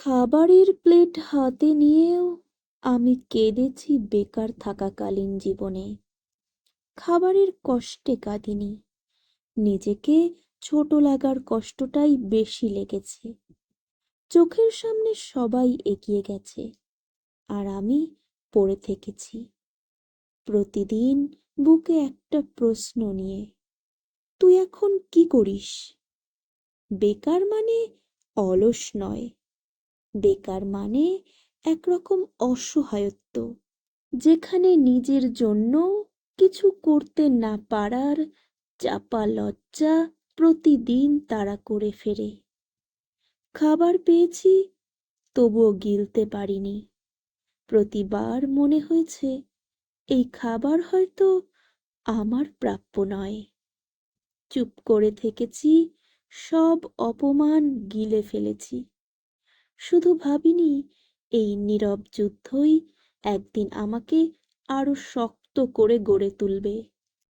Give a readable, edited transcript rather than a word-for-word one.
খাবারের প্লেট হাতে নিয়েও আমি কেঁদেছি বেকার থাকাকালীন জীবনে। খাবারের কষ্টে কাঁদিনি, নিজেকে ছোট লাগার কষ্টটাই বেশি লেগেছে। চোখের সামনে সবাই এগিয়ে গেছে, আর আমি পড়ে থেকেছি প্রতিদিন বুকে একটা প্রশ্ন নিয়ে, তুই এখন কি করিস? বেকার মানে অলস নয়, বেকার মানে একরকম অসহায়ত্ব, যেখানে নিজের জন্য কিছু করতে না পারার চাপা লজ্জা প্রতিদিন তাড়া করে ফেরে। খাবার পেয়েছি, তবুও গিলতে পারিনি। প্রতিবার মনে হয়েছে এই খাবার হয়তো আমার প্রাপ্য নয়। চুপ করে থেকেছি, সব অপমান গিলে ফেলেছি। শুধু ভাবিনি এই নীরব যুদ্ধই একদিন আমাকে আরো শক্ত করে গড়ে তুলবে।